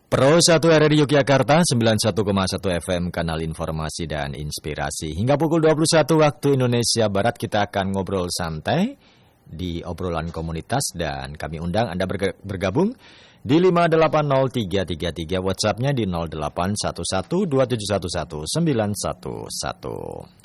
Pro 1 RRI Yogyakarta 91,1 FM kanal informasi dan inspirasi. Hingga pukul 21 waktu Indonesia Barat kita akan ngobrol santai di obrolan komunitas dan kami undang Anda bergabung di 5803333, WhatsApp-nya di 081127119111.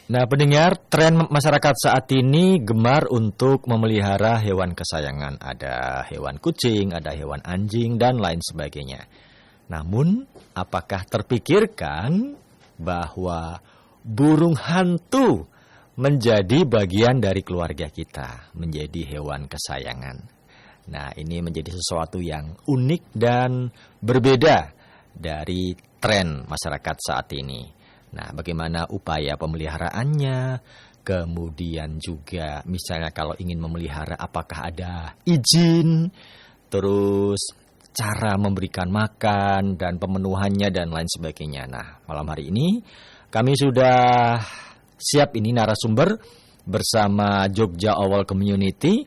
Nah, pendengar, tren masyarakat saat ini gemar untuk memelihara hewan kesayangan. Ada hewan kucing, ada hewan anjing, dan lain sebagainya. Namun, apakah terpikirkan bahwa burung hantu menjadi bagian dari keluarga kita, menjadi hewan kesayangan? Nah, ini menjadi sesuatu yang unik dan berbeda dari tren masyarakat saat ini. Nah, bagaimana upaya pemeliharaannya, kemudian juga misalnya kalau ingin memelihara apakah ada izin, terus cara memberikan makan dan pemenuhannya dan lain sebagainya. Nah, malam hari ini kami sudah siap ini narasumber bersama Jogja Awal Community.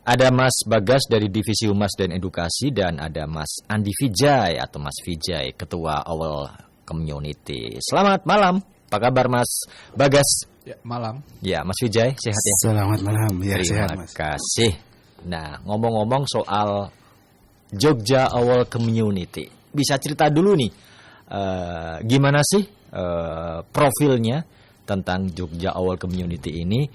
Ada Mas Bagas dari Divisi Humas dan Edukasi dan ada Mas Andi Vijay atau Mas Vijay, Ketua Awal Community. Selamat malam. Apa kabar Mas Bagas? Ya, malam. Ya, Mas Vijay, sehat ya? Selamat malam. Ya, sehat, Mas. Terima kasih. Nah, ngomong-ngomong soal Jogja Awal Community. Bisa cerita dulu nih, gimana sih profilnya tentang Jogja Awal Community ini?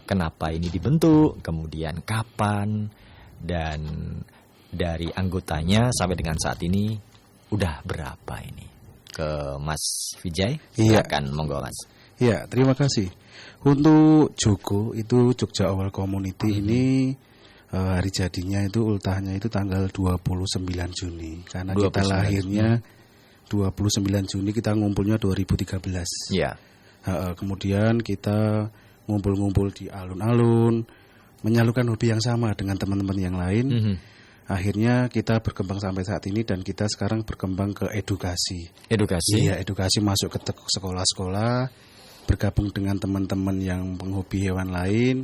Kenapa ini dibentuk? Kemudian kapan? Dan dari anggotanya sampai dengan saat ini udah berapa ini? Ke Mas Vijay, silakan, monggo Mas. Iya, terima kasih. Untuk Jogo itu Jogja Awal Community ini hari jadinya itu ultahnya itu tanggal 29 Juni. Karena 29 kita lahirnya 29 Juni, kita ngumpulnya 2013. Iya. Kemudian kita ngumpul-ngumpul di alun-alun, menyalurkan hobi yang sama dengan teman-teman yang lain. Akhirnya kita berkembang sampai saat ini dan kita sekarang berkembang ke edukasi. Edukasi? Iya, edukasi masuk ke sekolah-sekolah, bergabung dengan teman-teman yang penghobi hewan lain.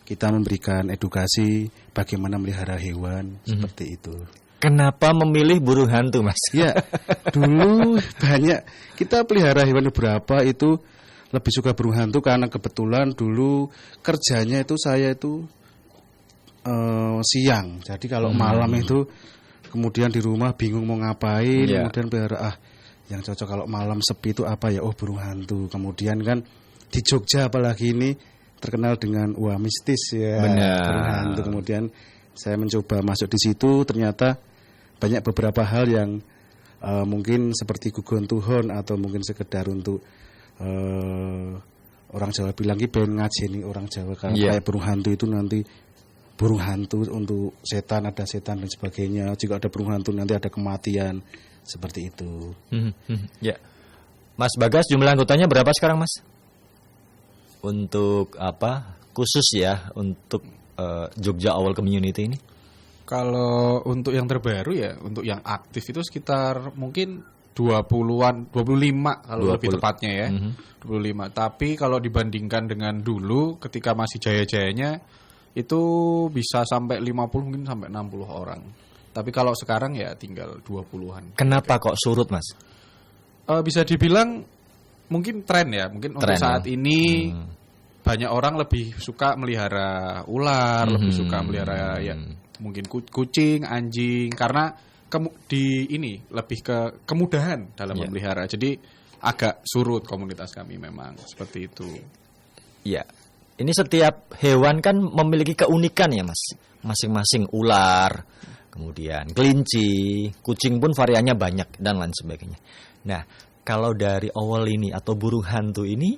Kita memberikan edukasi bagaimana melihara hewan, seperti itu. Kenapa memilih burung hantu, Mas? Ya, dulu banyak kita pelihara hewan beberapa itu lebih suka burung hantu karena kebetulan dulu kerjanya itu saya itu siang, jadi kalau malam itu kemudian di rumah bingung mau ngapain, kemudian pelihara yang cocok kalau malam sepi itu apa ya, burung hantu. Kemudian kan di Jogja apalagi ini terkenal dengan mistis ya. Benar. Burung hantu. Kemudian saya mencoba masuk di situ, ternyata banyak beberapa hal yang mungkin seperti gugon tuhon atau mungkin sekedar untuk orang Jawa bilang pengen ngajeni orang Jawa karena kayak burung hantu itu nanti burung hantu untuk setan, ada setan dan sebagainya. Jika ada burung hantu nanti ada kematian, seperti itu. Ya, Mas Bagas, jumlah anggotanya berapa sekarang, Mas? Untuk apa? Khusus ya untuk Jogja Awal Community ini? Kalau untuk yang terbaru ya, untuk yang aktif itu sekitar mungkin 20-an, 25 kalau lebih tepatnya ya. 25. Tapi kalau dibandingkan dengan dulu ketika masih jaya-jayanya itu bisa sampai 50 mungkin sampai 60 orang. Tapi kalau sekarang ya tinggal 20-an. Kenapa kok surut, Mas? Bisa dibilang mungkin tren ya. Mungkin untuk saat ini banyak orang lebih suka melihara ular, lebih suka melihara ya mungkin kucing, anjing karena ini lebih ke kemudahan dalam memelihara. Jadi agak surut komunitas kami memang seperti itu. Iya. Ini setiap hewan kan memiliki keunikan ya, Mas. Masing-masing ular, kemudian kelinci, kucing pun variannya banyak dan lain sebagainya. Nah, kalau dari awal ini atau burung hantu ini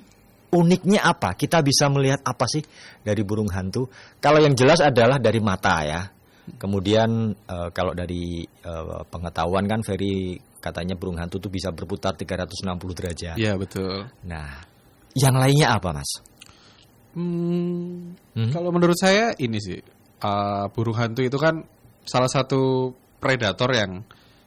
uniknya apa? Kita bisa melihat apa sih dari burung hantu? Kalau yang jelas adalah dari mata ya. Kemudian kalau dari pengetahuan kan Ferry katanya burung hantu itu bisa berputar 360 derajat. Iya, betul. Nah, yang lainnya apa, Mas? Kalau menurut saya ini sih burung hantu itu kan salah satu predator yang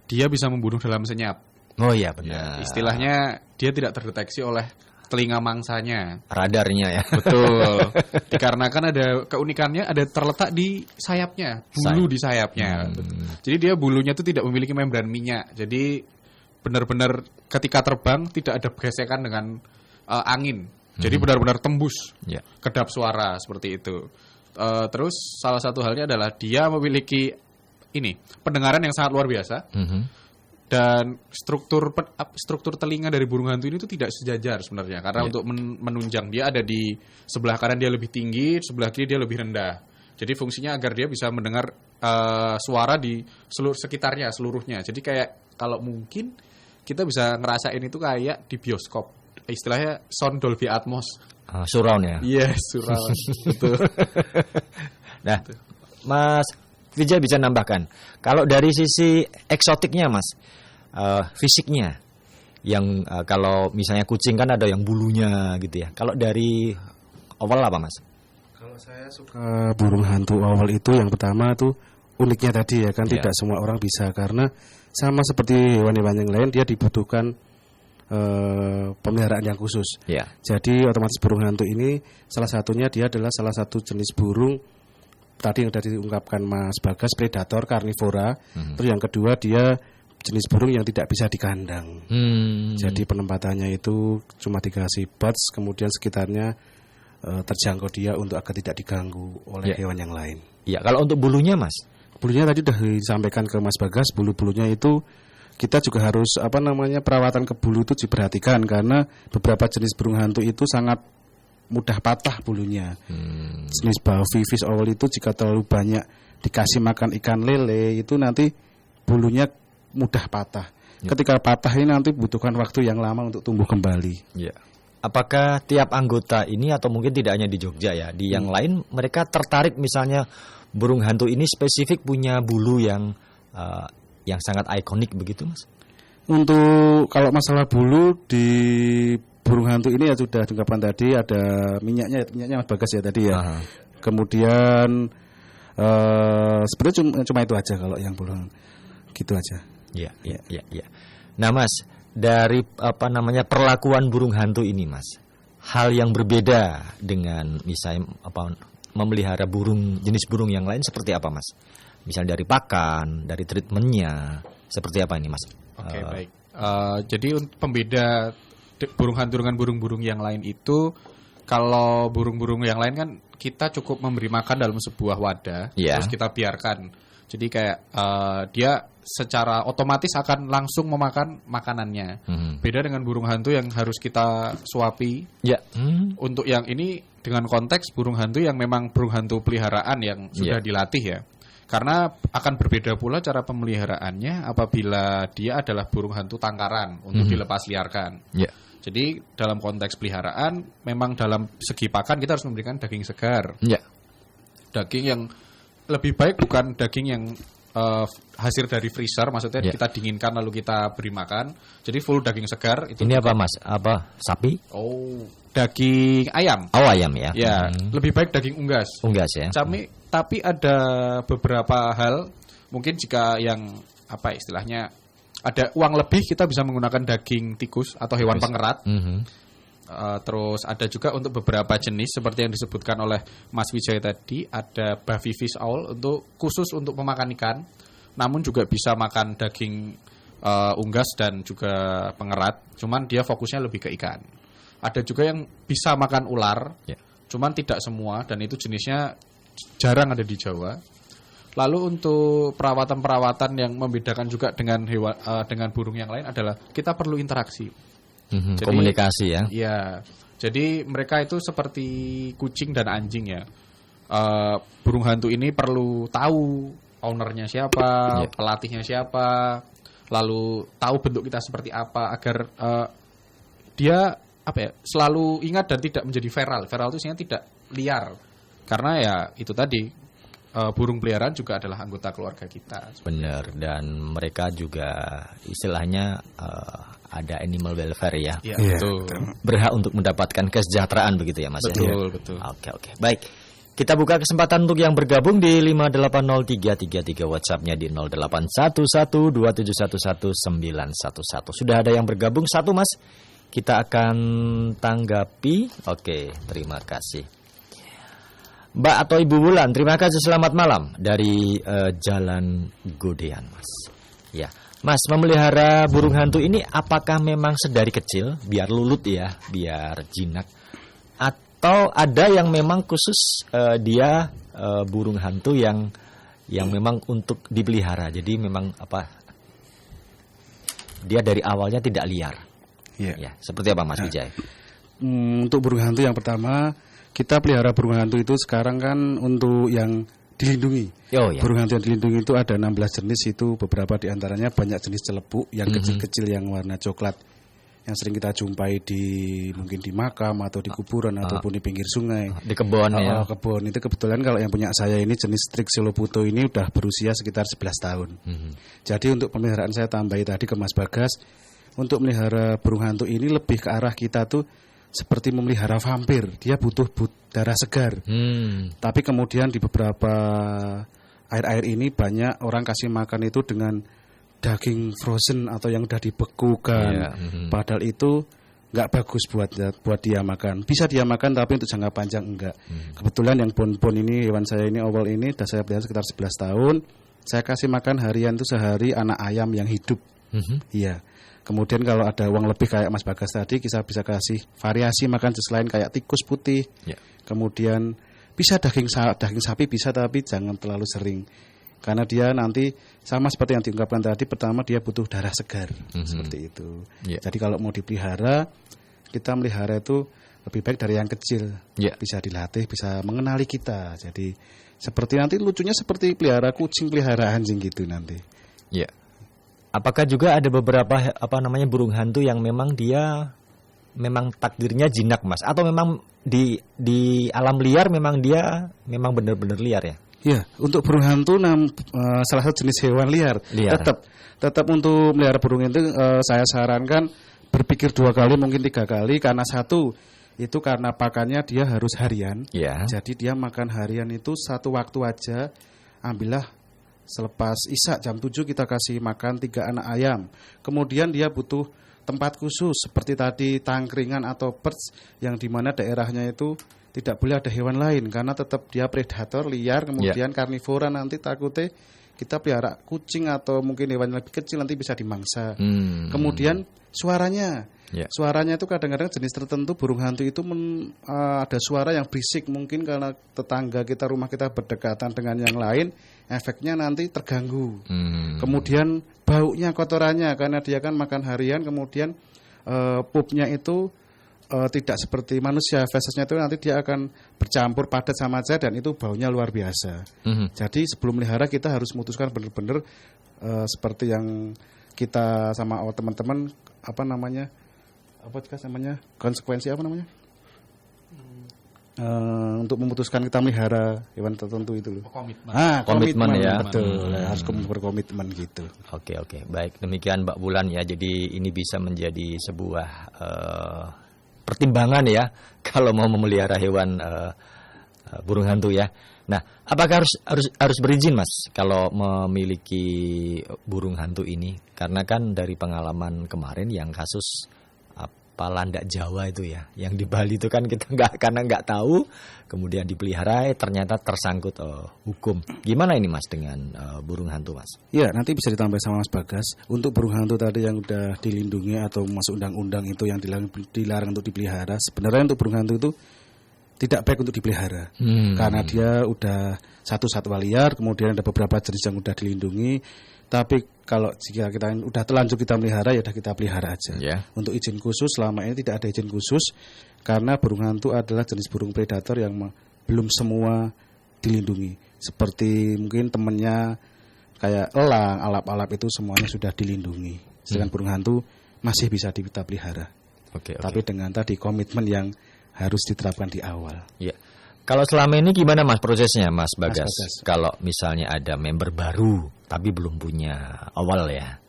dia bisa membunuh dalam senyap. Oh iya benar. Ya, istilahnya dia tidak terdeteksi oleh telinga mangsanya. Radarnya ya. Betul. Dikarenakan ada keunikannya ada terletak di sayapnya, bulu di sayapnya. Jadi dia bulunya itu tidak memiliki membran minyak. Jadi benar-benar ketika terbang tidak ada gesekan dengan angin. Jadi benar-benar tembus kedap suara seperti itu. Terus salah satu halnya adalah dia memiliki pendengaran yang sangat luar biasa. Dan struktur telinga dari burung hantu ini itu tidak sejajar sebenarnya, karena untuk menunjang dia ada di sebelah kanan dia lebih tinggi, sebelah kiri dia lebih rendah. Jadi fungsinya agar dia bisa mendengar suara di sekitarnya seluruhnya. Jadi kayak kalau mungkin kita bisa ngerasain itu kayak di bioskop, istilahnya sound Dolby Atmos. Surround ya. Yes, surround. Betul. Nah, Mas Vijay bisa nambahkan, kalau dari sisi eksotiknya Mas, fisiknya, yang kalau misalnya kucing kan ada yang bulunya gitu ya. Kalau dari owl apa Mas? Kalau saya suka burung hantu owl itu yang pertama tuh uniknya tadi ya kan, tidak semua orang bisa, karena sama seperti hewan-hewan yang lain dia dibutuhkan pemeliharaan yang khusus. Jadi otomatis burung hantu ini salah satunya dia adalah salah satu jenis burung tadi yang sudah diungkapkan Mas Bagas, predator karnivora. Terus yang kedua dia jenis burung yang tidak bisa dikandang. Jadi penempatannya itu cuma dikasih buds, kemudian sekitarnya terjangkau dia untuk agar tidak diganggu oleh hewan yang lain. Iya, kalau untuk bulunya Mas? Bulunya tadi sudah disampaikan ke Mas Bagas, bulu-bulunya itu kita juga harus perawatan ke bulu itu diperhatikan, karena beberapa jenis burung hantu itu sangat mudah patah bulunya. Jenis Buffyfish owl itu jika terlalu banyak dikasih makan ikan lele itu nanti bulunya mudah patah. Ketika patah ini nanti butuhkan waktu yang lama untuk tumbuh kembali. Apakah tiap anggota ini atau mungkin tidak hanya di Jogja ya, di yang lain mereka tertarik misalnya burung hantu ini spesifik punya bulu yang sangat ikonik begitu Mas? Untuk kalau masalah bulu di burung hantu ini ya sudah diungkapkan tadi, ada minyaknya Mas Bagas ya tadi ya. Kemudian sebenarnya cuma itu aja kalau yang burung gitu aja. Iya. Nah Mas, dari perlakuan burung hantu ini Mas, hal yang berbeda dengan misalnya memelihara jenis burung yang lain seperti apa Mas? Misal dari pakan, dari treatmentnya, seperti apa ini Mas? Oke, baik. Jadi pembeda burung hantu dengan burung-burung yang lain itu, kalau burung-burung yang lain kan kita cukup memberi makan dalam sebuah wadah, terus kita biarkan. Jadi kayak dia secara otomatis akan langsung memakan makanannya. Beda dengan burung hantu yang harus kita suapi. Untuk yang ini dengan konteks burung hantu yang memang burung hantu peliharaan yang sudah dilatih ya. Karena akan berbeda pula cara pemeliharaannya apabila dia adalah burung hantu tangkaran untuk dilepas liarkan. Jadi dalam konteks peliharaan memang dalam segi pakan kita harus memberikan daging segar. Daging yang lebih baik bukan daging yang hasil dari freezer, maksudnya kita dinginkan lalu kita beri makan. Jadi full daging segar. Itu ini apa Mas? Apa? Sapi? Oh, daging ayam. Oh, ayam ya. Lebih baik daging unggas. Unggas ya. Tapi ada beberapa hal, mungkin jika yang istilahnya ada uang lebih, kita bisa menggunakan daging tikus atau hewan pengerat. Terus ada juga untuk beberapa jenis seperti yang disebutkan oleh Mas Wijaya tadi, ada Buffyfish owl khusus untuk memakan ikan, namun juga bisa makan daging unggas dan juga pengerat, cuman dia fokusnya lebih ke ikan. Ada juga yang bisa makan ular, cuman tidak semua, dan itu jenisnya jarang ada di Jawa. Lalu untuk perawatan-perawatan yang membedakan juga dengan dengan burung yang lain adalah kita perlu interaksi. Jadi, komunikasi ya. Iya. Jadi mereka itu seperti kucing dan anjing ya. Burung hantu ini perlu tahu ownernya siapa, pelatihnya siapa, lalu tahu bentuk kita seperti apa agar dia selalu ingat dan tidak menjadi feral. Feral itu sebenarnya tidak liar. Karena ya itu tadi, burung peliharaan juga adalah anggota keluarga kita. Benar, dan mereka juga istilahnya ada animal welfare ya. Betul. Berhak untuk mendapatkan kesejahteraan begitu ya Mas. Betul. Oke. Baik. Kita buka kesempatan untuk yang bergabung di 5803333, WhatsApp-nya di 081127119111. Sudah ada yang bergabung satu, Mas. Kita akan tanggapi. Oke, terima kasih. Mbak atau Ibu Wulan, terima kasih, selamat malam dari Jalan Godean, Mas. Ya, Mas, memelihara burung hantu ini apakah memang sedari kecil biar lulut ya, biar jinak, atau ada yang memang khusus dia burung hantu yang memang untuk dipelihara, jadi memang dia dari awalnya tidak liar? Ya, seperti apa, Mas Wijaya? Untuk burung hantu yang pertama, kita pelihara burung hantu itu sekarang kan untuk yang dilindungi. Burung hantu yang dilindungi itu ada 16 jenis, itu beberapa diantaranya banyak jenis celepuk yang kecil-kecil yang warna coklat, yang sering kita jumpai mungkin di makam atau di kuburan ataupun di pinggir sungai, di kebun ya. Kebun itu kebetulan kalau yang punya saya ini jenis Trixoloputo ini udah berusia sekitar 11 tahun. Jadi untuk pemeliharaan saya tambahi tadi ke Mas Bagas, untuk melihara burung hantu ini lebih ke arah kita tuh seperti memelihara vampir, dia butuh darah segar. Tapi kemudian di beberapa air-air ini banyak orang kasih makan itu dengan daging frozen atau yang udah dibekukan. Padahal itu nggak bagus buat dia makan. Bisa dia makan tapi untuk jangka panjang enggak. Kebetulan yang bon-bon ini, hewan saya ini awal ini sudah saya pelihara sekitar 11 tahun. Saya kasih makan harian itu sehari anak ayam yang hidup. Iya. Kemudian kalau ada uang lebih kayak Mas Bagas tadi, kita bisa kasih variasi makan selain kayak tikus putih. Kemudian bisa daging sapi bisa, tapi jangan terlalu sering. Karena dia nanti sama seperti yang diungkapkan tadi, pertama dia butuh darah segar, seperti itu. Jadi kalau mau dipelihara, kita melihara itu lebih baik dari yang kecil, bisa dilatih, bisa mengenali kita. Jadi seperti nanti lucunya seperti pelihara kucing, pelihara anjing gitu nanti. Apakah juga ada beberapa burung hantu yang memang dia memang takdirnya jinak, Mas, atau memang di alam liar memang dia memang benar-benar liar ya? Ya, untuk burung hantu salah satu jenis hewan liar. Tetap untuk melihara burung itu saya sarankan berpikir 2 kali mungkin 3 kali, karena satu itu karena pakannya dia harus harian. Jadi dia makan harian itu satu waktu aja. Ambillah selepas isya jam 7 kita kasih makan 3 anak ayam. Kemudian dia butuh tempat khusus seperti tadi tangkringan atau perch, yang dimana daerahnya itu tidak boleh ada hewan lain karena tetap dia predator liar, kemudian karnivora, nanti takutnya kita pelihara kucing atau mungkin hewan lebih kecil nanti bisa dimangsa. Kemudian suaranya itu kadang-kadang jenis tertentu burung hantu itu ada suara yang berisik, mungkin karena tetangga kita, rumah kita berdekatan dengan yang lain, efeknya nanti terganggu. Kemudian baunya, kotorannya, karena dia kan makan harian, kemudian pupnya itu tidak seperti manusia, fesesnya itu nanti dia akan bercampur padat sama aja dan itu baunya luar biasa. Jadi sebelum melihara kita harus memutuskan benar-benar seperti yang kita sama teman-teman konsekuensi untuk memutuskan kita melihara hewan tertentu itu loh. Komitmen ya. Betul, harus berkomitmen gitu. Oke, baik, demikian Mbak Wulan ya. Jadi ini bisa menjadi sebuah pertimbangan ya kalau mau memelihara hewan burung hantu ya. Nah, apakah harus berizin, Mas, kalau memiliki burung hantu ini? Karena kan dari pengalaman kemarin yang kasus landak Jawa itu ya, yang di Bali itu kan kita karena nggak tahu, kemudian dipelihara ternyata tersangkut hukum. Gimana ini, Mas, dengan burung hantu, Mas? Ya, nanti bisa ditambah sama Mas Bagas. Untuk burung hantu tadi yang udah dilindungi atau masuk undang-undang itu yang dilarang untuk dipelihara, sebenarnya untuk burung hantu itu tidak baik untuk dipelihara. Karena dia udah satu satwa liar, kemudian ada beberapa jenis yang udah dilindungi. Tapi kalau jika kita udah terlanjur kita melihara, ya udah kita pelihara aja. Untuk izin khusus selama ini tidak ada izin khusus, karena burung hantu adalah jenis burung predator yang belum semua dilindungi. Seperti mungkin temennya kayak elang, alap-alap itu semuanya sudah dilindungi. Sedangkan burung hantu masih bisa kita pelihara. Tapi dengan tadi komitmen yang harus diterapkan di awal. Kalau selama ini gimana, Mas, prosesnya, Mas Bagas? Kalau misalnya ada member baru tapi belum punya awal ya,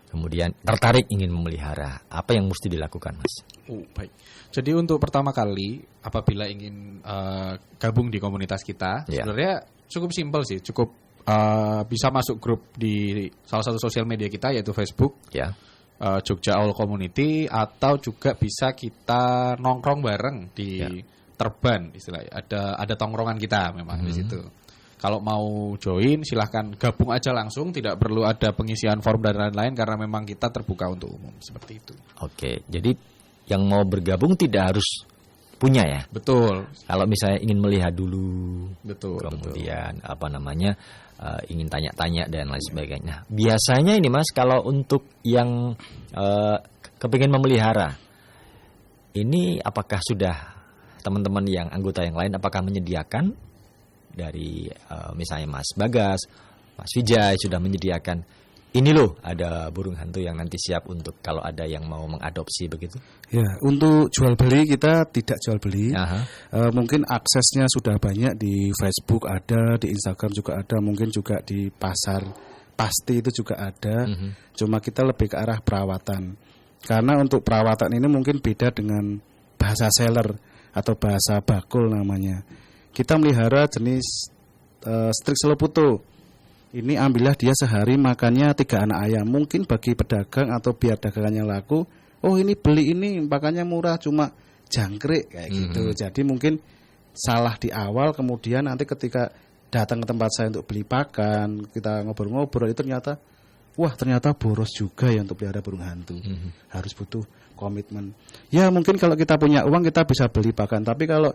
kemudian tertarik ingin memelihara, apa yang mesti dilakukan, Mas? Baik. Jadi untuk pertama kali apabila ingin gabung di komunitas kita, sebenarnya cukup simpel sih, cukup bisa masuk grup di salah satu sosial media kita yaitu Facebook, Jogja Owl Community, atau juga bisa kita nongkrong bareng di Terban, istilahnya. Ada tongkrongan kita memang di situ. Kalau mau join silahkan gabung aja langsung, tidak perlu ada pengisian form dan lain-lain karena memang kita terbuka untuk umum seperti itu. Oke, jadi yang mau bergabung tidak harus punya ya. Betul. Kalau misalnya ingin melihat dulu, betul. Kemudian ingin tanya-tanya dan lain sebagainya. Nah, biasanya ini Mas, kalau untuk yang kepingin memelihara, ini apakah sudah teman-teman yang anggota yang lain apakah menyediakan dari misalnya Mas Bagas, Mas Vijay sudah menyediakan ini loh ada burung hantu yang nanti siap untuk kalau ada yang mau mengadopsi begitu? Ya, untuk jual beli kita tidak jual beli. Mungkin aksesnya sudah banyak di Facebook ada, di Instagram juga ada, mungkin juga di pasar pasti itu juga ada. Cuma kita lebih ke arah perawatan. Karena untuk perawatan ini mungkin beda dengan bahasa seller atau bahasa bakul namanya. Kita melihara jenis Strix Loputo. Ini ambillah dia sehari makannya 3 anak ayam. Mungkin bagi pedagang atau biar dagangannya laku, oh ini beli ini makannya murah cuma jangkrik kayak gitu. Jadi mungkin salah di awal, kemudian nanti ketika datang ke tempat saya untuk beli pakan, kita ngobrol-ngobrol itu ternyata boros juga ya untuk pelihara burung hantu. Harus butuh komitmen. Ya mungkin kalau kita punya uang kita bisa beli pakan, tapi kalau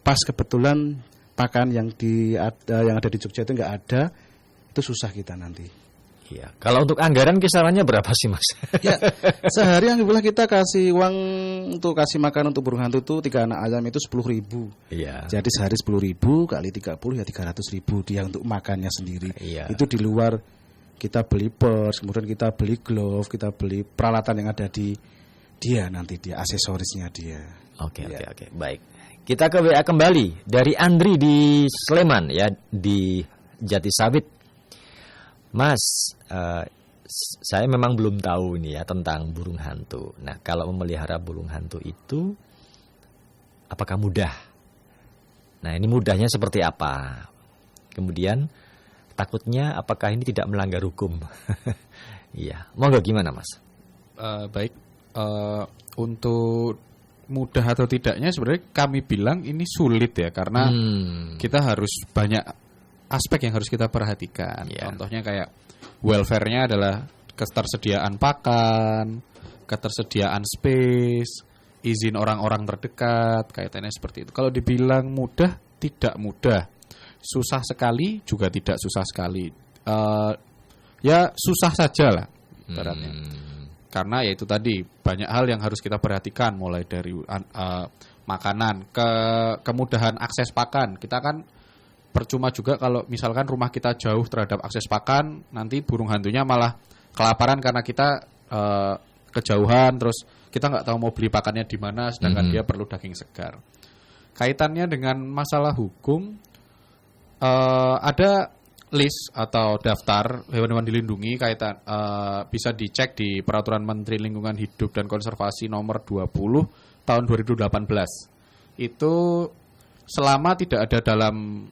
pas kebetulan pakan yang ada di Jogja itu nggak ada, itu susah kita nanti. Iya. Kalau untuk anggaran kisarannya berapa sih Mas? Ya, sehari alhamdulillah kita kasih uang untuk kasih makan untuk burung hantu itu 3 anak ayam itu 10.000. Iya. Jadi sehari 10.000 kali 30 ya 300.000 dia untuk makannya sendiri. Iya. Itu di luar kita beli purse, kemudian kita beli glove, kita beli peralatan yang ada di dia nanti dia aksesorisnya dia. Oke, baik. Kita ke WA kembali dari Andri di Sleman ya, di Jatisawit. Mas, saya memang belum tahu ini ya tentang burung hantu. Nah, kalau memelihara burung hantu itu apakah mudah? Nah, ini mudahnya seperti apa? Kemudian takutnya apakah ini tidak melanggar hukum? Iya, monggo gimana Mas? Baik, untuk mudah atau tidaknya sebenarnya kami bilang ini sulit ya karena kita harus banyak aspek yang harus kita perhatikan. Contohnya kayak welfare-nya adalah ketersediaan pakan, ketersediaan space, izin orang-orang terdekat, kaitannya seperti itu. Kalau dibilang mudah, tidak mudah. Susah sekali juga tidak susah sekali. Ya susah saja lah ibaratnya. Karena ya itu tadi banyak hal yang harus kita perhatikan mulai dari makanan ke kemudahan akses pakan. Kita kan percuma juga kalau misalkan rumah kita jauh terhadap akses pakan, nanti burung hantunya malah kelaparan karena kita kejauhan, terus kita nggak tahu mau beli pakannya di mana, sedangkan dia perlu daging segar. Kaitannya dengan masalah hukum, ada list atau daftar hewan-hewan dilindungi kaitan bisa dicek di Peraturan Menteri Lingkungan Hidup dan Konservasi nomor 20 tahun 2018. Itu selama tidak ada dalam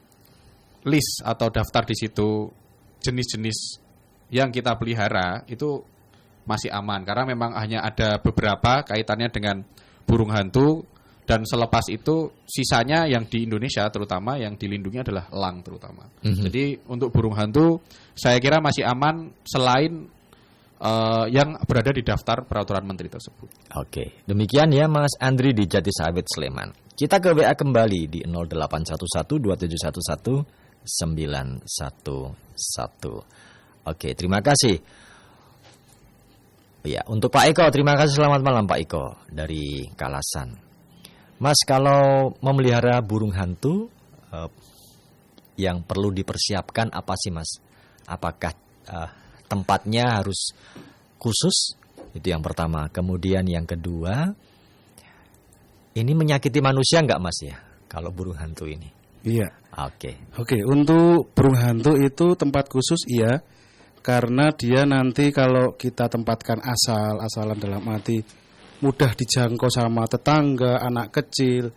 list atau daftar di situ jenis-jenis yang kita pelihara itu masih aman karena memang hanya ada beberapa kaitannya dengan burung hantu. Dan selepas itu sisanya yang di Indonesia terutama yang dilindungi adalah elang terutama. Jadi untuk burung hantu saya kira masih aman selain yang berada di daftar peraturan menteri tersebut. Oke, demikian ya Mas Andri di Jatisawit Sleman. Kita ke WA kembali di 081127119111. Oke, terima kasih. Ya, untuk Pak Eko, terima kasih, selamat malam Pak Eko dari Kalasan. Mas, kalau memelihara burung hantu yang perlu dipersiapkan apa sih Mas? Apakah tempatnya harus khusus? Itu yang pertama. Kemudian yang kedua, ini menyakiti manusia nggak Mas ya? Kalau burung hantu ini? Iya. Oke, untuk burung hantu itu tempat khusus iya. Karena dia nanti kalau kita tempatkan asal-asalan dalam arti mudah dijangkau sama tetangga, anak kecil,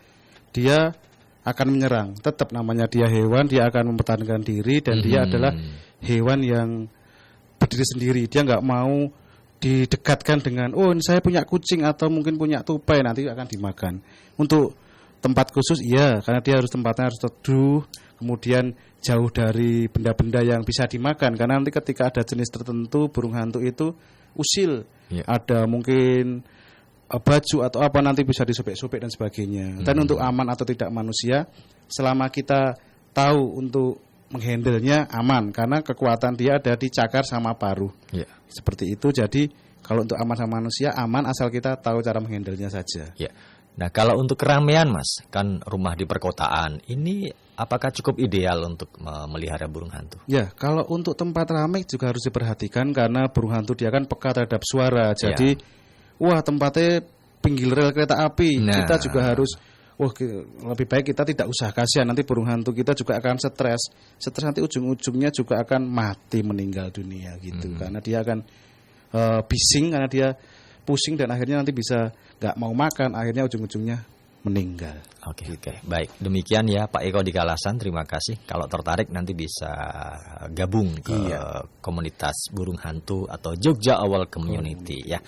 dia akan menyerang. Tetap namanya dia hewan, dia akan mempertahankan diri dan dia adalah hewan yang berdiri sendiri. Dia nggak mau didekatkan dengan saya punya kucing atau mungkin punya tupai, nanti akan dimakan. Untuk tempat khusus iya, karena dia harus tempatnya harus teduh, kemudian jauh dari benda-benda yang bisa dimakan, karena nanti ketika ada jenis tertentu burung hantu itu usil, ada mungkin baju atau apa nanti bisa disobek-sobek dan sebagainya. Dan untuk aman atau tidak manusia, selama kita tahu untuk menghandle-nya aman, karena kekuatan dia ada di cakar sama paruh. Seperti itu. Jadi kalau untuk aman sama manusia aman asal kita tahu cara menghandle-nya saja. Nah, kalau untuk keramaian Mas, kan rumah di perkotaan, ini apakah cukup ideal untuk memelihara burung hantu? Ya, kalau untuk tempat ramai juga harus diperhatikan karena burung hantu dia kan peka terhadap suara. Jadi tempatnya pinggir rel kereta api. Kita juga harus lebih baik kita tidak usah, kasihan nanti burung hantu kita juga akan stres nanti ujung-ujungnya juga akan mati, meninggal dunia gitu. Karena dia akan bising, karena dia pusing dan akhirnya nanti bisa nggak mau makan, akhirnya ujung-ujungnya meninggal. Oke. Baik, demikian ya Pak Eko di Kalasan, terima kasih. Kalau tertarik nanti bisa gabung ke komunitas burung hantu atau Jogja Owl Community ya.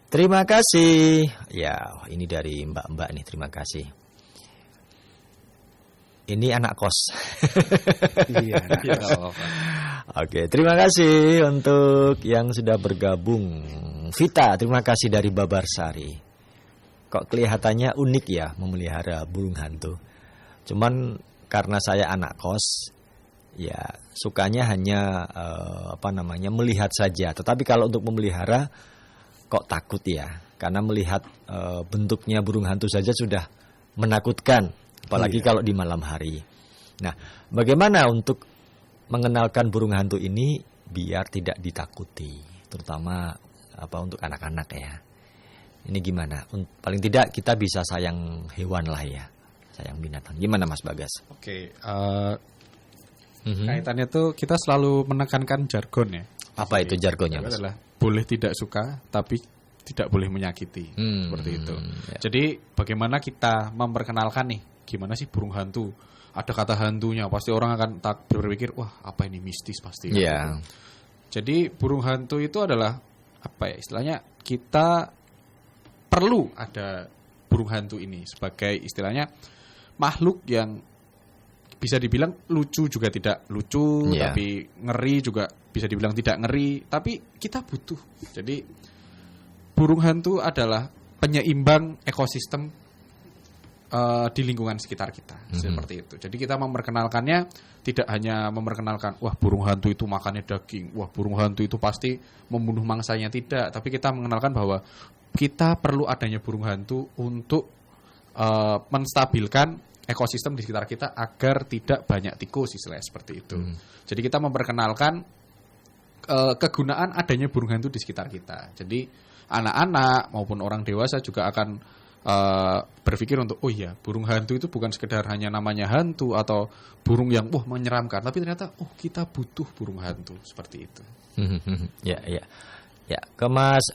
Terima kasih. Ya, ini dari Mbak-mbak nih, terima kasih. Ini anak kos. Oke, terima kasih untuk yang sudah bergabung. Vita, terima kasih dari Babarsari. Kok kelihatannya unik ya memelihara burung hantu. Cuman karena saya anak kos, ya sukanya hanya melihat saja. Tetapi kalau untuk memelihara kok takut ya, karena melihat bentuknya burung hantu saja sudah menakutkan, apalagi kalau di malam hari. Nah, bagaimana untuk mengenalkan burung hantu ini biar tidak ditakuti, terutama untuk anak-anak ya. Ini gimana? Paling tidak kita bisa sayang hewan lah ya, sayang binatang. Gimana Mas Bagas? Oke, kaitannya tuh kita selalu menekankan jargon ya. Apa itu jargonnya Mas? Adalah boleh tidak suka, tapi tidak boleh menyakiti, seperti itu. Jadi bagaimana kita memperkenalkan nih, gimana sih burung hantu? Ada kata hantunya, pasti orang akan berpikir, wah apa ini mistis pasti. Jadi burung hantu itu adalah istilahnya kita perlu ada burung hantu ini sebagai istilahnya makhluk yang bisa dibilang lucu juga tidak lucu, tapi ngeri juga bisa dibilang tidak ngeri, tapi kita butuh. Jadi burung hantu adalah penyeimbang ekosistem di lingkungan sekitar kita, seperti itu. Jadi kita memperkenalkannya tidak hanya memperkenalkan, wah burung hantu itu makannya daging, wah burung hantu itu pasti membunuh mangsanya, tidak. Tapi kita mengenalkan bahwa kita perlu adanya burung hantu untuk menstabilkan ekosistem di sekitar kita agar tidak banyak tikus, istilahnya seperti itu. Jadi kita memperkenalkan kegunaan adanya burung hantu di sekitar kita. Jadi anak-anak maupun orang dewasa juga akan berpikir untuk burung hantu itu bukan sekedar hanya namanya hantu atau burung yang menyeramkan, tapi ternyata kita butuh burung hantu seperti itu. Ya, ke Mas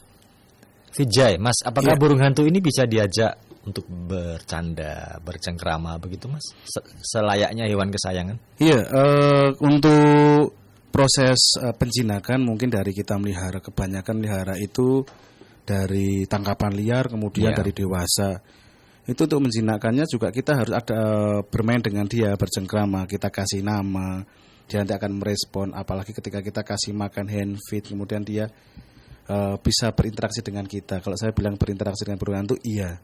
Vijay, Mas, apakah burung hantu ini bisa diajak untuk bercanda, bercengkrama begitu Mas? Selayaknya hewan kesayangan? Iya, untuk proses penjinakan mungkin dari kita melihara, kebanyakan melihara itu dari tangkapan liar, kemudian dari dewasa. Itu untuk menjinakkannya juga kita harus ada bermain dengan dia, bercengkrama, kita kasih nama, dia nanti akan merespon. Apalagi ketika kita kasih makan hand feed, kemudian dia bisa berinteraksi dengan kita. Kalau saya bilang berinteraksi dengan burung hantu, iya.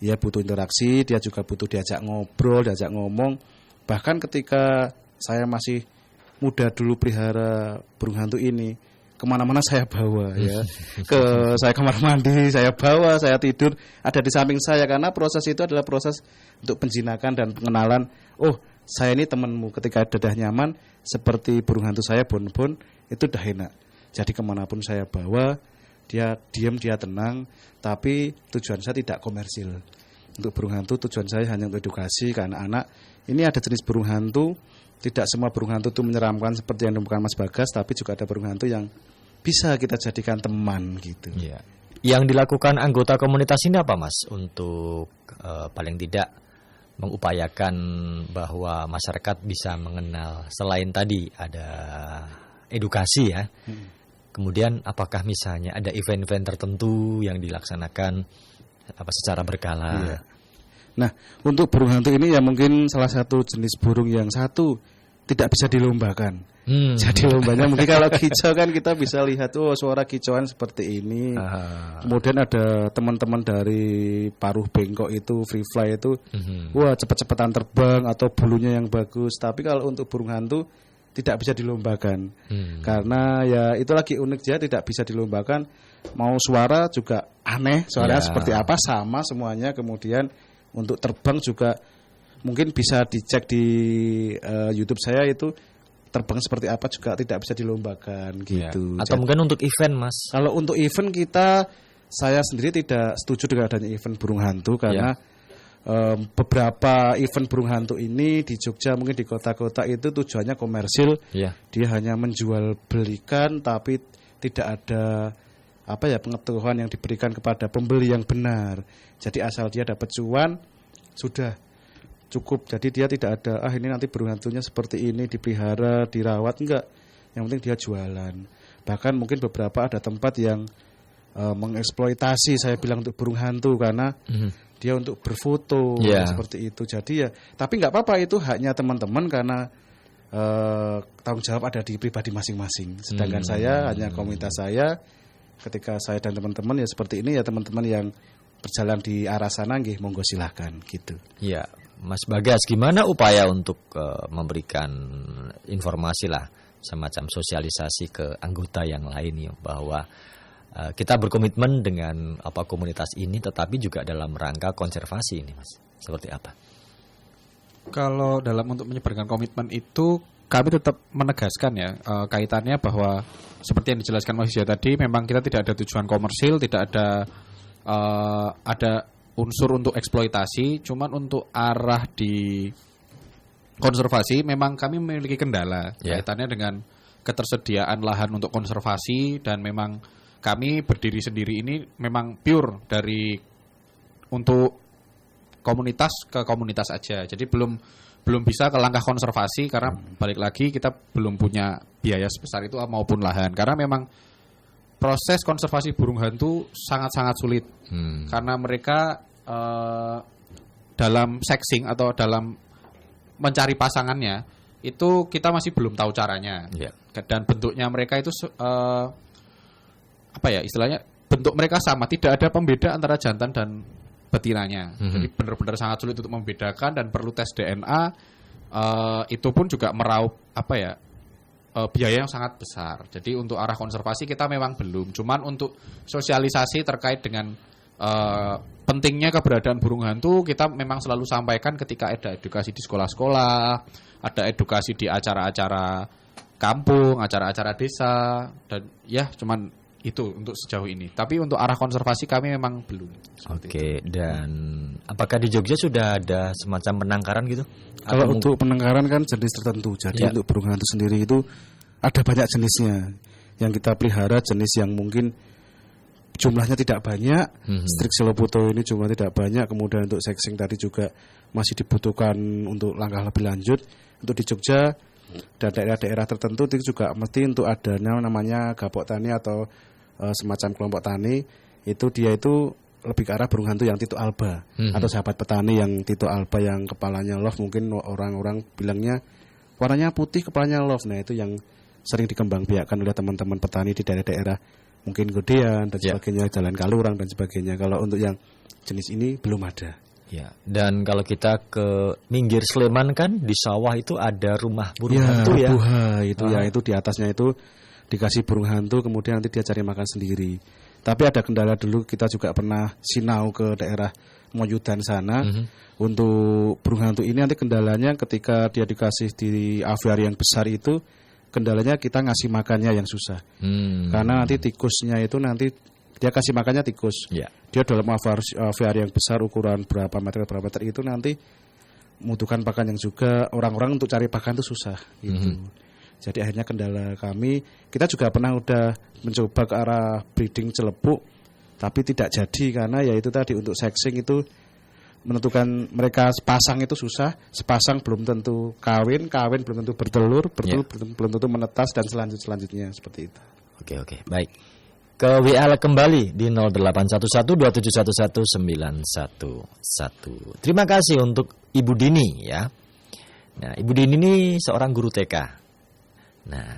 Ia butuh interaksi, dia juga butuh diajak ngobrol, diajak ngomong. Bahkan ketika saya masih muda dulu pelihara burung hantu ini, kemana-mana saya bawa ya. Saya kamar mandi, saya bawa, saya tidur, ada di samping saya. Karena proses itu adalah proses untuk penjinakan dan pengenalan. Oh, saya ini temanmu. Ketika sudah nyaman, seperti burung hantu saya, Bon-Bon, itu udah enak. Jadi kemanapun saya bawa, dia diam, dia tenang. Tapi tujuan saya tidak komersil. Untuk burung hantu tujuan saya hanya untuk edukasi ke anak-anak. Ini ada jenis burung hantu tidak semua burung hantu itu menyeramkan seperti yang ditemukan Mas Bagas, tapi juga ada burung hantu yang bisa kita jadikan teman gitu. Iya. Yang dilakukan anggota komunitas ini apa Mas untuk paling tidak mengupayakan bahwa masyarakat bisa mengenal, selain tadi ada edukasi ya. Kemudian apakah misalnya ada event-event tertentu yang dilaksanakan secara berkala? Iya. Nah, untuk burung hantu ini ya mungkin salah satu jenis burung yang satu tidak bisa dilombakan. Jadi lombanya mungkin kalau kicau kan kita bisa lihat suara kicauan seperti ini. Kemudian ada teman-teman dari paruh bengkok itu free fly itu, wah cepet-cepetan terbang atau bulunya yang bagus. Tapi kalau untuk burung hantu tidak bisa dilombakan. Karena ya itu lagi unik dia, tidak bisa dilombakan. Mau suara juga aneh, suaranya seperti apa sama semuanya. Kemudian untuk terbang juga mungkin bisa dicek di YouTube saya itu terbang seperti apa juga tidak bisa dilombakan gitu. Atau mungkin untuk event Mas. Kalau untuk event saya sendiri tidak setuju dengan adanya event burung hantu karena beberapa event burung hantu ini di Jogja mungkin di kota-kota itu tujuannya komersil. Dia hanya menjual belikan tapi tidak ada pengetahuan yang diberikan kepada pembeli yang benar. Jadi asal dia dapat cuan sudah cukup. Jadi dia tidak ada ini nanti burung hantunya seperti ini dipelihara, dirawat, enggak. Yang penting dia jualan. Bahkan mungkin beberapa ada tempat yang mengeksploitasi saya bilang untuk burung hantu karena dia untuk berfoto seperti itu. Jadi ya, tapi nggak apa-apa, itu haknya teman-teman karena tanggung jawab ada di pribadi masing-masing. Sedangkan saya hanya komunitas saya. Ketika saya dan teman-teman ya seperti ini ya, teman-teman yang berjalan di arah sana nggih monggo silahkan gitu. Iya, Mas Bagas, gimana upaya untuk memberikan informasi lah, semacam sosialisasi ke anggota yang lain ya, bahwa kita berkomitmen dengan komunitas ini, tetapi juga dalam rangka konservasi ini, Mas. Seperti apa? Kalau dalam untuk menyebarkan komitmen itu, kami tetap menegaskan ya kaitannya bahwa seperti yang dijelaskan Mas Yusya tadi, memang kita tidak ada tujuan komersil, tidak ada unsur untuk eksploitasi, cuman untuk arah di konservasi memang kami memiliki kendala kaitannya dengan ketersediaan lahan untuk konservasi, dan memang kami berdiri sendiri ini memang pure dari untuk komunitas ke komunitas aja. Jadi belum bisa ke langkah konservasi karena balik lagi kita belum punya biaya sebesar itu maupun lahan. Karena memang proses konservasi burung hantu sangat-sangat sulit. Karena mereka dalam sexing atau dalam mencari pasangannya itu kita masih belum tahu caranya. Dan bentuknya mereka itu istilahnya bentuk mereka sama, tidak ada pembeda antara jantan dan betinanya. Jadi benar-benar sangat sulit untuk membedakan dan perlu tes DNA. Itu pun juga meraup biaya yang sangat besar. Jadi untuk arah konservasi kita memang belum. Cuman untuk sosialisasi terkait dengan pentingnya keberadaan burung hantu kita memang selalu sampaikan ketika ada edukasi di sekolah-sekolah, ada edukasi di acara-acara kampung, acara-acara desa, dan ya cuman itu untuk sejauh ini. Tapi untuk arah konservasi kami memang belum. Oke, dan apakah di Jogja sudah ada semacam penangkaran gitu? Kalau untuk penangkaran kan jenis tertentu. Jadi untuk burung hantu sendiri itu ada banyak jenisnya. Yang kita pelihara jenis yang mungkin jumlahnya tidak banyak. Strix Seloputo ini jumlahnya tidak banyak. Kemudian untuk sexing tadi juga masih dibutuhkan untuk langkah lebih lanjut. Untuk di Jogja dan daerah-daerah tertentu itu juga mesti untuk adanya namanya gapok tani atau semacam kelompok tani. Itu dia itu lebih ke arah burung hantu yang Tito Alba atau sahabat petani yang Tito Alba yang kepalanya love, mungkin orang-orang bilangnya warnanya putih kepalanya love. Nah itu yang sering dikembangbiakkan oleh teman-teman petani di daerah-daerah mungkin Gedean dan sebagainya, Jalan Kalurang dan sebagainya. Kalau untuk yang jenis ini belum ada. Ya, dan kalau kita ke minggir Sleman kan di sawah itu ada rumah burung hantu ya. Buha itu itu di atasnya itu dikasih burung hantu, kemudian nanti dia cari makan sendiri. Tapi ada kendala dulu, kita juga pernah sinau ke daerah Moyudan sana. Untuk burung hantu ini nanti kendalanya ketika dia dikasih di aviari yang besar itu, kendalanya kita ngasih makannya yang susah. Karena nanti tikusnya itu nanti dia kasih makannya tikus. Dia dalam aviari yang besar ukuran berapa meter itu nanti membutuhkan pakan yang juga, orang-orang untuk cari pakan itu susah gitu. Jadi akhirnya kendala kami, kita juga pernah udah mencoba ke arah breeding celepuk, tapi tidak jadi karena ya itu tadi untuk sexing itu menentukan mereka sepasang itu susah, sepasang belum tentu kawin belum tentu bertelur belum tentu menetas dan selanjutnya seperti itu. Oke, baik. Ke WA kembali di 081127119111. Terima kasih untuk Ibu Dini ya. Nah, Ibu Dini ini seorang guru TK. Nah,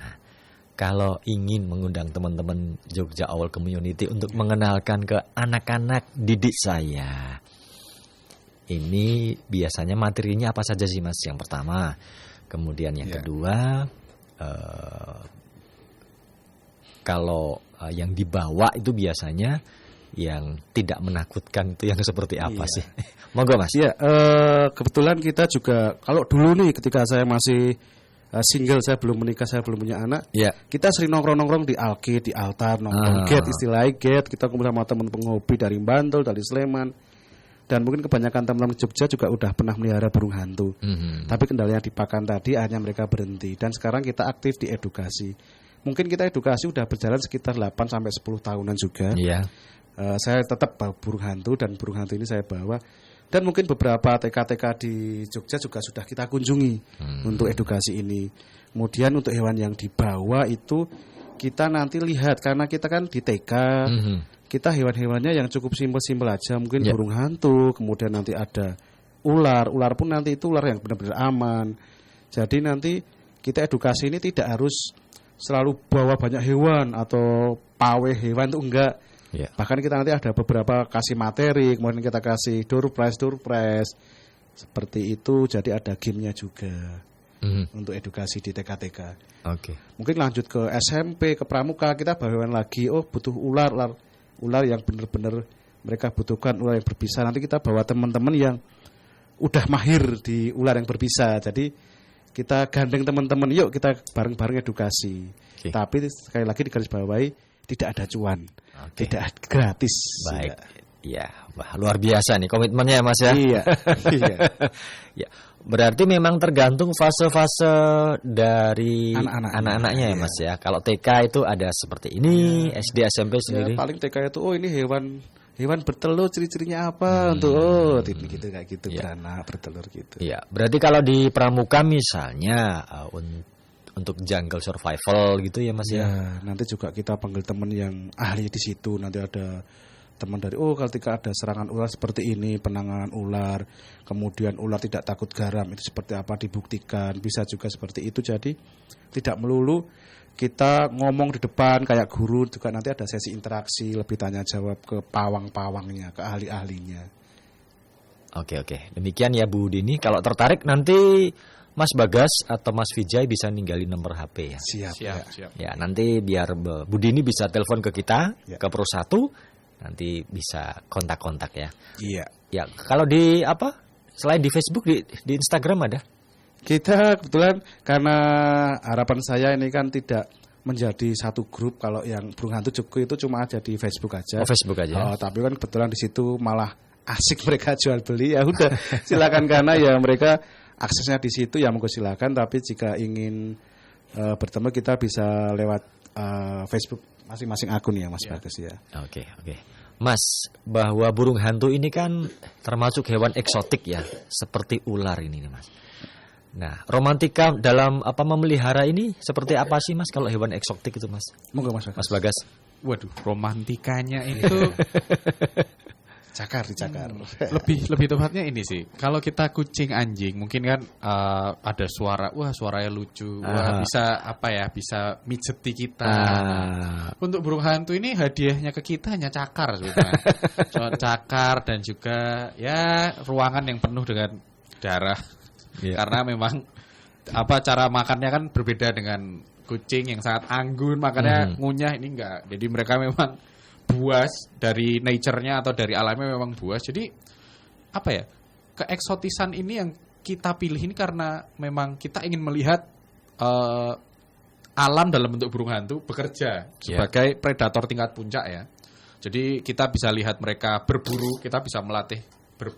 kalau ingin mengundang teman-teman Jogja Owl Community untuk mengenalkan ke anak-anak didik saya, ini biasanya materinya apa saja sih Mas? Yang pertama, kemudian yang kedua, kalau yang dibawa itu biasanya yang tidak menakutkan itu yang seperti apa sih? Monggo Mas. Iya, kebetulan kita juga kalau dulu nih ketika saya masih single, saya belum menikah, saya belum punya anak, kita sering nongkrong-nongkrong di alki, di altar, nongkrong gate, istilahnya gate, kita kumpul sama teman penghobi dari Bantul, dari Sleman, dan mungkin kebanyakan teman-teman Jogja juga udah pernah melihara burung hantu. Tapi kendalanya di pakan tadi, akhirnya mereka berhenti, dan sekarang kita aktif di edukasi. Mungkin kita edukasi udah berjalan sekitar 8-10 tahunan juga. Saya tetap bawa burung hantu, dan burung hantu ini saya bawa. Dan mungkin beberapa TK-TK di Jogja juga sudah kita kunjungi untuk edukasi ini. Kemudian untuk hewan yang dibawa itu kita nanti lihat, karena kita kan di TK, kita hewan-hewannya yang cukup simpel-simpel aja. Mungkin burung hantu, kemudian nanti ada ular pun nanti itu ular yang benar-benar aman. Jadi nanti kita edukasi ini tidak harus selalu bawa banyak hewan atau pawai hewan, itu enggak. Bahkan kita nanti ada beberapa kasih materi, kemudian kita kasih door prize seperti itu. Jadi ada gamenya juga untuk edukasi di TK-TK. Mungkin lanjut ke SMP, ke pramuka, kita bawa hewan lagi. Oh, butuh ular yang benar-benar mereka butuhkan, ular yang berbisa. Nanti kita bawa teman-teman yang udah mahir di ular yang berbisa. Jadi kita gandeng teman-teman, yuk kita bareng-bareng edukasi. Tapi sekali lagi digarisbawahi, tidak ada cuan, tidak gratis. Baik, wah luar biasa nih komitmennya ya Mas ya. Iya. Berarti memang tergantung fase-fase dari anak-anaknya ya Mas ya. Kalau TK itu ada seperti ini, SD, SMP sendiri. Paling TK itu, oh ini hewan bertelur, ciri-cirinya apa untuk gitu kayak gitu, beranak bertelur gitu. Berarti kalau di pramuka misalnya untuk jungle survival gitu ya Mas ya. Nanti juga kita panggil teman yang ahli di situ. Nanti ada teman dari ketika ada serangan ular seperti ini, penanganan ular, kemudian ular tidak takut garam itu seperti apa dibuktikan, bisa juga seperti itu. Jadi tidak melulu kita ngomong di depan kayak guru, juga nanti ada sesi interaksi, lebih tanya jawab ke pawang-pawangnya, ke ahli-ahlinya. Oke. Demikian ya Bu Dini. Kalau tertarik nanti Mas Bagas atau Mas Vijay bisa ninggalin nomor HP ya. Siap. Ya, nanti biar Bu Dini bisa telepon ke kita, ke Pro 1, nanti bisa kontak-kontak ya. Ya, kalau di selain di Facebook, di Instagram ada? Kita kebetulan karena harapan saya ini kan tidak menjadi satu grup. Kalau yang burung hantu Jogja itu cuma ada di Facebook aja. Facebook aja. Tapi kan kebetulan di situ malah asik mereka jual beli, ya udah silakan, karena ya mereka aksesnya di situ, ya monggo silakan. Tapi jika ingin bertemu, kita bisa lewat Facebook masing-masing akun ya Mas Bagas ya. Oke. Mas, bahwa burung hantu ini kan termasuk hewan eksotik ya, seperti ular ini nih Mas. Nah, romantika dalam memelihara ini seperti apa sih Mas kalau hewan eksotik itu Mas? Monggo Mas Bagas. Waduh, romantikanya itu dicakar. Lebih tepatnya ini sih. Kalau kita kucing anjing mungkin kan ada suaranya lucu. Bisa bisa mijeti kita. Untuk burung hantu ini hadiahnya ke kita hanya cakar sebetulnya. Cakar dan juga ya ruangan yang penuh dengan darah. Karena memang cara makannya kan berbeda dengan kucing yang sangat anggun, makannya ngunyah, ini enggak. Jadi mereka memang buas dari nature-nya atau dari alamnya, memang buas. Jadi keeksotisan ini yang kita pilih ini karena memang kita ingin melihat alam dalam bentuk burung hantu bekerja sebagai predator tingkat puncak ya. Jadi kita bisa lihat mereka berburu, kita bisa melatih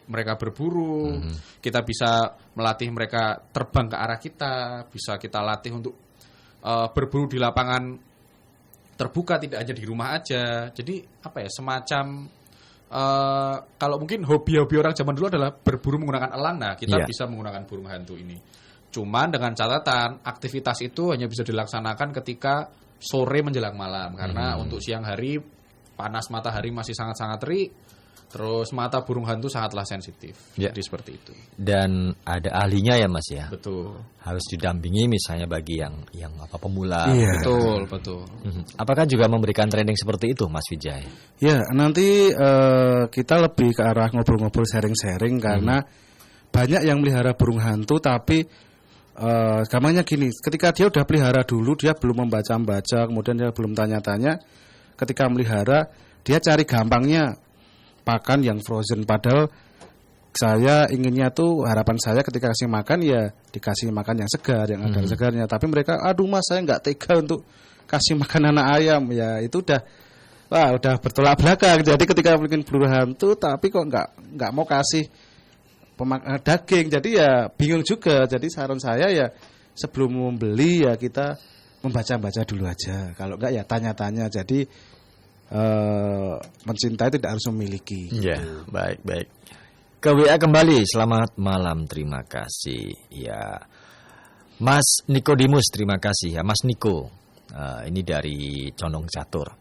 mereka berburu, kita bisa melatih mereka terbang ke arah kita, bisa kita latih untuk berburu di lapangan terbuka, tidak hanya di rumah aja. Jadi apa ya, semacam kalau mungkin hobi-hobi orang zaman dulu adalah berburu menggunakan elang, nah kita bisa menggunakan burung hantu ini. Cuman dengan catatan aktivitas itu hanya bisa dilaksanakan ketika sore menjelang malam, karena untuk siang hari panas matahari masih sangat-sangat terik. Terus mata burung hantu sangatlah sensitif. Jadi seperti itu. Dan ada ahlinya ya Mas ya. Betul. Harus didampingi misalnya bagi yang pemula. Iya. Betul. Apakah juga memberikan training seperti itu Mas Wijay? Ya, nanti kita lebih ke arah ngobrol-ngobrol, sharing-sharing karena banyak yang melihara burung hantu tapi gampangnya gini, ketika dia udah pelihara dulu, dia belum membaca-baca, kemudian dia belum tanya-tanya, ketika melihara dia cari gampangnya pakan yang frozen, padahal saya inginnya tuh, harapan saya ketika kasih makan ya dikasih makan yang segar, yang ada segarnya. Tapi mereka, aduh Mas, saya nggak tega untuk kasih makan anak ayam. Ya itu udah bertolak belakang. Jadi ketika bikin burung hantu tapi kok nggak mau kasih daging, jadi ya bingung juga. Jadi saran saya ya sebelum membeli ya kita membaca-baca dulu aja. Kalau nggak ya tanya-tanya. Jadi mencintai tidak harus memiliki. Ya, baik. Ke WA kembali. Selamat malam, terima kasih. Ya, Mas Nikodemus, terima kasih ya, Mas Niko. Ini dari Condong Catur.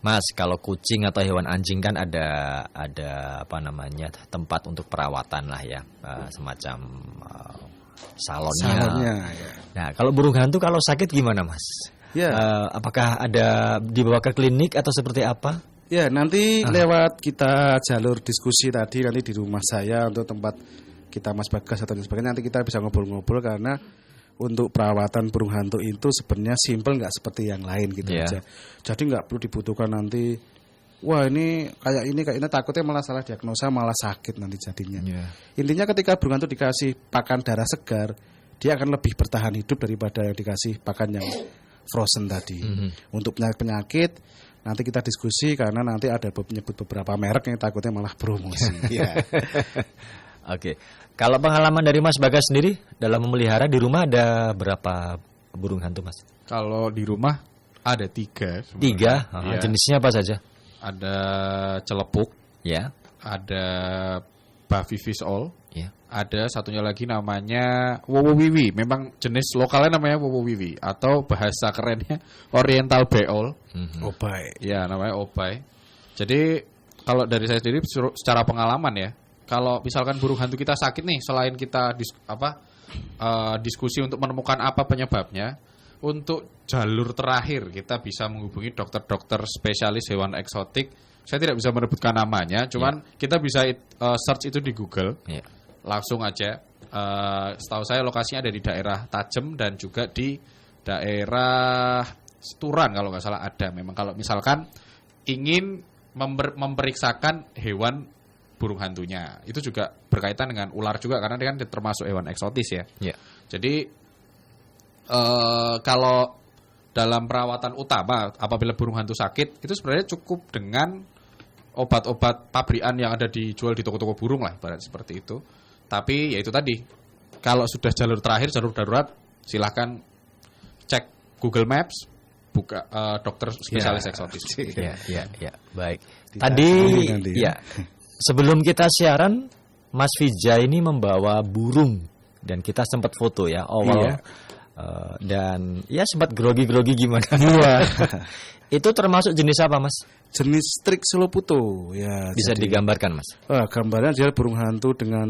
Mas, kalau kucing atau hewan anjing kan ada apa namanya, tempat untuk perawatan lah ya, semacam salonnya. Ya. Nah, kalau burung hantu kalau sakit gimana Mas? Ya. Apakah ada dibawa ke klinik atau seperti apa? Ya, nanti lewat kita jalur diskusi tadi nanti di rumah saya untuk tempat kita Mas Bagas atau sebagainya, nanti kita bisa ngobrol-ngobrol karena untuk perawatan burung hantu itu sebenarnya simpel, nggak seperti yang lain gitu aja. Jadi nggak perlu dibutuhkan nanti, wah ini kayak ini takutnya malah salah diagnosa, malah sakit nanti jadinya. Intinya ketika burung hantu dikasih pakan darah segar, dia akan lebih bertahan hidup daripada yang dikasih pakan yang frozen tadi. Untuk penyakit nanti kita diskusi karena nanti ada menyebut beberapa merek yang takutnya malah promosi. Oke. Kalau pengalaman dari Mas Bagas sendiri dalam memelihara di rumah ada berapa burung hantu Mas? Kalau di rumah ada 3. 3? Jenisnya apa saja? Ada celepuk, ada Bavivis all, ada satunya lagi namanya wowowiwi. Memang jenis lokalnya namanya wowowiwi atau bahasa kerennya Oriental Beol. Obai. Ya, namanya obai. Jadi kalau dari saya sendiri secara pengalaman ya, kalau misalkan burung hantu kita sakit nih, selain kita diskusi untuk menemukan apa penyebabnya, untuk jalur terakhir kita bisa menghubungi dokter-dokter spesialis hewan eksotik. Saya tidak bisa menyebutkan namanya, cuman kita bisa search itu di Google. Langsung aja. Setahu saya lokasinya ada di daerah Tajem dan juga di daerah Turan kalau nggak salah ada. Memang kalau misalkan ingin memeriksakan hewan burung hantunya, itu juga berkaitan dengan ular juga karena dia kan termasuk hewan eksotis ya. Jadi kalau dalam perawatan utama apabila burung hantu sakit itu sebenarnya cukup dengan obat-obat pabrikan yang ada dijual di toko-toko burung lah, ibarat seperti itu. Tapi ya itu tadi, kalau sudah jalur terakhir, jalur darurat, silahkan cek Google Maps, buka dokter spesialis eksotis. Ya, baik. Tadi sebelum kita siaran, Mas Wijay ini membawa burung dan kita sempat foto ya awal. Dan ya sempat grogi-grogi gimana. Itu termasuk jenis apa Mas? Jenis Strix Soloputo ya. Bisa digambarkan Mas? Gambarnya dia burung hantu dengan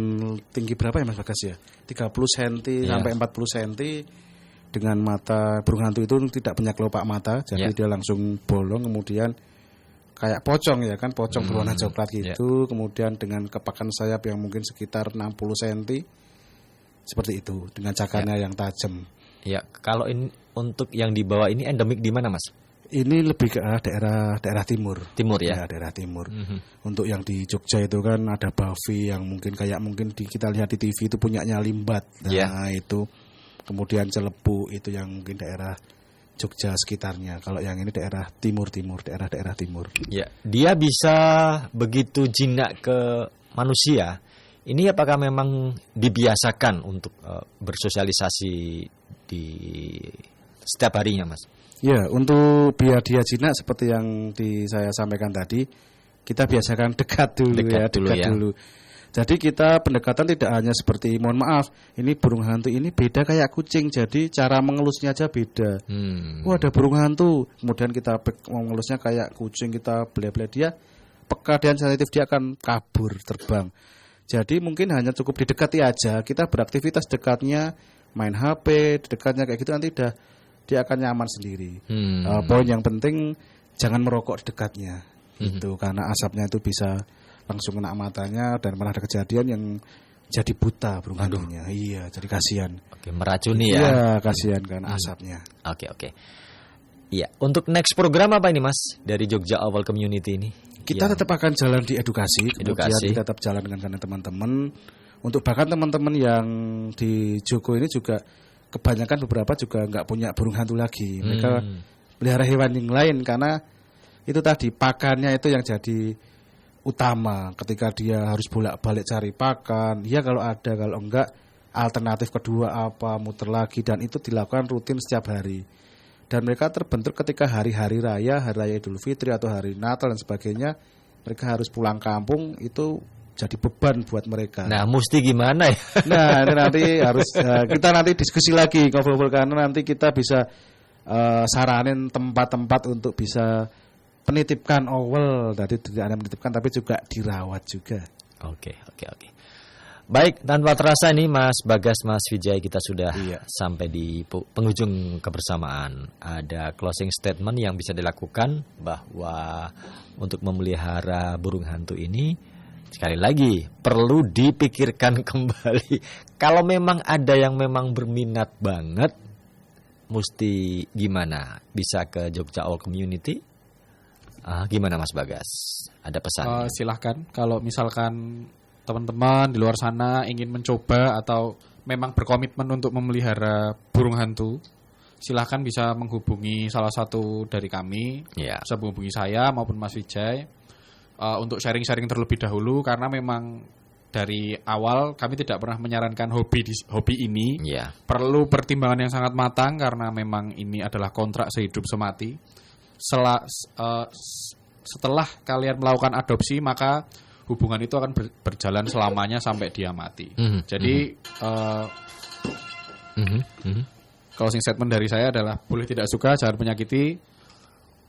tinggi berapa ya Mas Bagas ya? 30 cm sampai 40 cm. Dengan mata burung hantu itu tidak punya kelopak mata, jadi dia langsung bolong, kemudian kayak pocong ya kan, pocong berwarna coklat gitu. Kemudian dengan kepakan sayap yang mungkin sekitar 60 cm. Seperti itu, dengan cakarnya yang tajam. Ya, kalau ini untuk yang dibawa ini endemik di mana Mas? Ini lebih ke daerah timur. Timur ya? Daerah timur. Untuk yang di Jogja itu kan ada Bavi yang mungkin kita lihat di TV itu punyanya Limbat. Nah itu. Kemudian Celebu itu yang mungkin daerah Jogja sekitarnya. Kalau yang ini daerah timur, daerah-daerah timur. Ya, dia bisa begitu jinak ke manusia. Ini apakah memang dibiasakan untuk bersosialisasi di setiap harinya, Mas? Ya, untuk biar dia jinak seperti yang saya sampaikan tadi, kita biasakan dekat dulu. Jadi kita pendekatan tidak hanya seperti, mohon maaf, ini burung hantu ini beda kayak kucing, jadi cara mengelusnya aja beda. Ada burung hantu, kemudian kita mengelusnya kayak kucing, kita belah-belah dia, peka dan sensitif, dia akan kabur, terbang. Jadi mungkin hanya cukup didekati aja, kita beraktivitas dekatnya, main HP, dekatnya kayak gitu, nanti dia akan nyaman sendiri. Poin yang penting jangan merokok di dekatnya, itu karena asapnya itu bisa langsung kena matanya dan pernah ada kejadian yang jadi buta burung hantunya. Iya, jadi kasihan. Oke, meracuni ya. Iya, kasihan karena asapnya. Oke. Iya, untuk next program apa ini, Mas, dari Jogja Owl Community ini? Kita tetap akan jalan di edukasi. Kemudian kita tetap jalan dengan teman-teman. Untuk bahkan teman-teman yang di Joko ini juga kebanyakan beberapa juga nggak punya burung hantu lagi. Mereka pelihara hewan yang lain karena itu tadi pakannya itu yang jadi utama. Ketika dia harus bolak-balik cari pakan, ya kalau ada, kalau enggak alternatif kedua apa, muter lagi, dan itu dilakukan rutin setiap hari. Dan mereka terbentuk ketika hari-hari raya, hari raya Idul Fitri atau hari Natal dan sebagainya, mereka harus pulang kampung, itu jadi beban buat mereka. Nah, mesti gimana ya? Nah, nanti harus kita nanti diskusi lagi, ngobrol karena nanti kita bisa saranin tempat-tempat untuk bisa penitipkan owl. Tadi tidak hanya menitipkan tapi juga dirawat juga. Oke. Baik, tanpa terasa nih Mas Bagas, Mas Vijay, kita sudah sampai di penghujung kebersamaan. Ada closing statement yang bisa dilakukan bahwa untuk memelihara burung hantu ini, sekali lagi perlu dipikirkan kembali. Kalau memang ada yang memang berminat banget, mesti gimana? Bisa ke Jogja Owl Community? Gimana Mas Bagas? Ada pesan? Silahkan, kalau misalkan teman-teman di luar sana ingin mencoba atau memang berkomitmen untuk memelihara burung hantu, silahkan bisa menghubungi salah satu dari kami, bisa menghubungi saya maupun Mas Vijay untuk sharing-sharing terlebih dahulu, karena memang dari awal kami tidak pernah menyarankan hobi ini. Perlu pertimbangan yang sangat matang karena memang ini adalah kontrak sehidup semati. Setelah kalian melakukan adopsi, maka hubungan itu akan berjalan selamanya sampai dia mati. Jadi closing statement dari saya adalah boleh tidak suka, jangan menyakiti.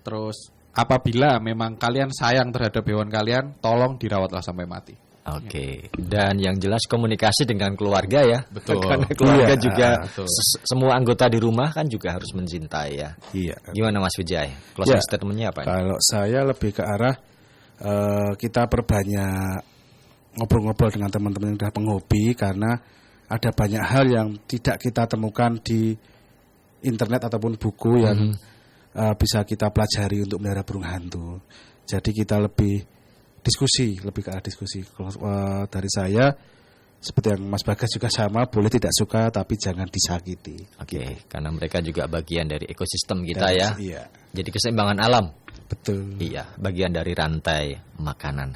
Terus apabila memang kalian sayang terhadap hewan kalian, tolong dirawatlah sampai mati. Oke. Dan yang jelas komunikasi dengan keluarga ya. Betul. Karena keluarga juga semua anggota di rumah kan juga harus mencintai ya. Iya. Gimana Mas Vijay? Closing statement-nya apa? Kalau saya lebih ke arah kita perbanyak ngobrol-ngobrol dengan teman-teman yang sudah penghobi, karena ada banyak hal yang tidak kita temukan di internet ataupun buku yang bisa kita pelajari untuk melihara burung hantu. Jadi kita lebih ke arah diskusi. Dari saya seperti yang Mas Bagas juga sama, boleh tidak suka tapi jangan disakiti. Oke, karena mereka juga bagian dari ekosistem kita ya. Iya. Jadi keseimbangan alam. Betul. Iya, bagian dari rantai makanan.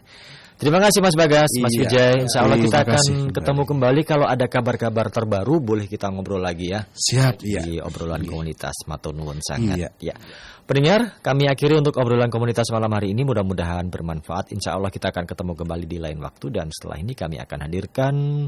Terima kasih Mas Bagas, Mas Vijay. Insya Allah kita akan ketemu kembali. Kalau ada kabar-kabar terbaru, boleh kita ngobrol lagi ya. Siap. Di obrolan komunitas. Matur nuwun sangat. Iya. Pendengar, kami akhiri untuk obrolan komunitas malam hari ini. Mudah-mudahan bermanfaat. Insya Allah kita akan ketemu kembali di lain waktu. Dan setelah ini kami akan hadirkan